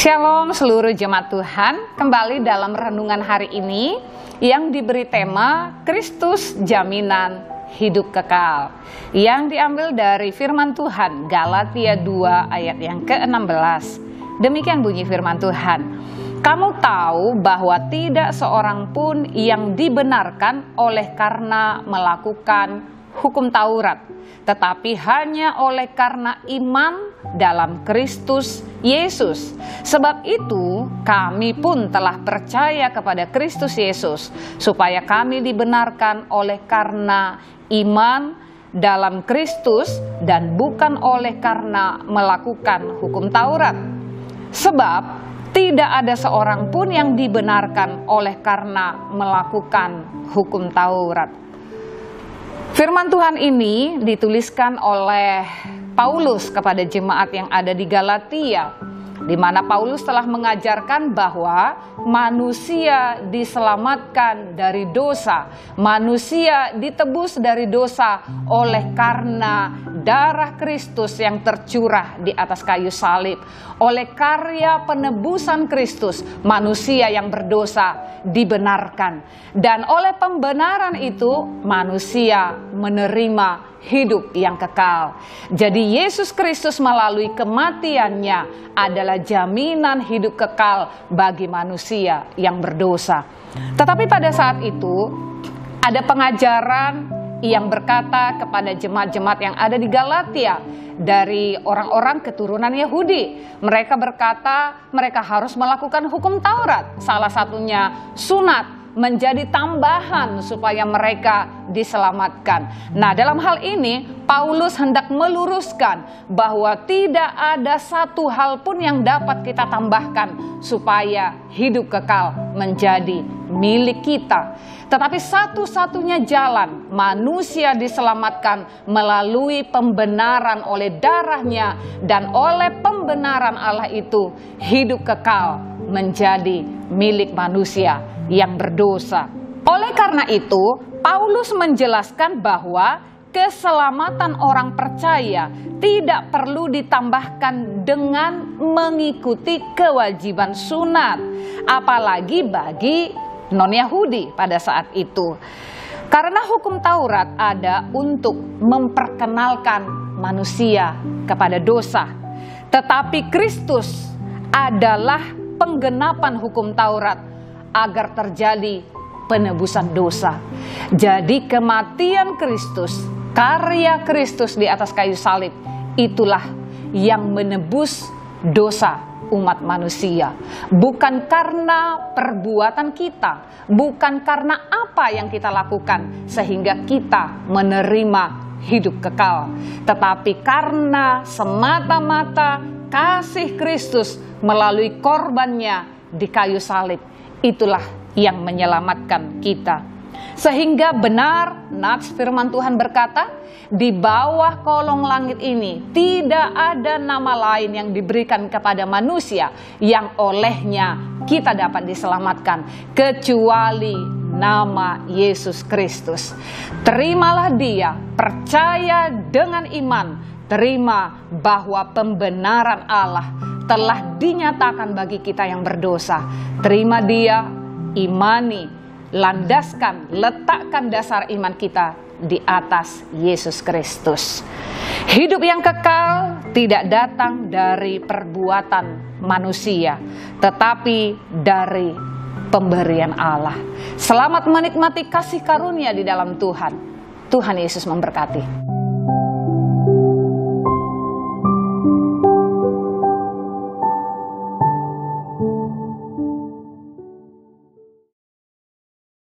Shalom seluruh jemaat Tuhan, kembali dalam renungan hari ini yang diberi tema Kristus Jaminan Hidup Kekal, yang diambil dari firman Tuhan Galatia 2 ayat yang ke-16. Demikian bunyi firman Tuhan, "Kamu tahu bahwa tidak seorang pun yang dibenarkan oleh karena melakukan hukum Taurat, tetapi hanya oleh karena iman dalam Kristus Yesus. Sebab itu kami pun telah percaya kepada Kristus Yesus, supaya kami dibenarkan oleh karena iman dalam Kristus dan bukan oleh karena melakukan hukum Taurat. Sebab tidak ada seorang pun yang dibenarkan oleh karena melakukan hukum Taurat." Firman Tuhan ini dituliskan oleh Paulus kepada jemaat yang ada di Galatia, di mana Paulus telah mengajarkan bahwa manusia diselamatkan dari dosa, manusia ditebus dari dosa oleh karena darah Kristus yang tercurah di atas kayu salib. Oleh karya penebusan Kristus, manusia yang berdosa dibenarkan. Dan oleh pembenaran itu, manusia menerima hidup yang kekal. Jadi Yesus Kristus melalui kematiannya adalah jaminan hidup kekal bagi manusia yang berdosa. Tetapi pada saat itu, ada pengajaran yang berkata kepada jemaat-jemaat yang ada di Galatia dari orang-orang keturunan Yahudi. Mereka berkata mereka harus melakukan hukum Taurat, salah satunya sunat, menjadi tambahan supaya mereka diselamatkan. Nah, dalam hal ini Paulus hendak meluruskan bahwa tidak ada satu hal pun yang dapat kita tambahkan supaya hidup kekal menjadi milik kita. Tetapi satu-satunya jalan manusia diselamatkan melalui pembenaran oleh darahnya, dan oleh pembenaran Allah itu hidup kekal menjadi milik manusia yang berdosa. Oleh karena itu, Paulus menjelaskan bahwa keselamatan orang percaya tidak perlu ditambahkan dengan mengikuti kewajiban sunat, apalagi bagi non-Yahudi pada saat itu. Karena hukum Taurat ada untuk memperkenalkan manusia kepada dosa, tetapi Kristus adalah penggenapan hukum Taurat agar terjadi penebusan dosa. Jadi kematian Kristus, karya Kristus di atas kayu salib, itulah yang menebus dosa umat manusia. Bukan karena perbuatan kita, bukan karena apa yang kita lakukan sehingga kita menerima hidup kekal, tetapi karena semata-mata kasih Kristus melalui korbannya di kayu salib. Itulah yang menyelamatkan kita. Sehingga benar nats firman Tuhan berkata, di bawah kolong langit ini tidak ada nama lain yang diberikan kepada manusia yang olehnya kita dapat diselamatkan kecuali nama Yesus Kristus. Terimalah Dia, percaya dengan iman, terima bahwa pembenaran Allah telah dinyatakan bagi kita yang berdosa. Terima Dia, imani, landaskan, letakkan dasar iman kita di atas Yesus Kristus. Hidup yang kekal tidak datang dari perbuatan manusia, tetapi dari pemberian Allah. Selamat menikmati kasih karunia di dalam Tuhan. Tuhan Yesus memberkati.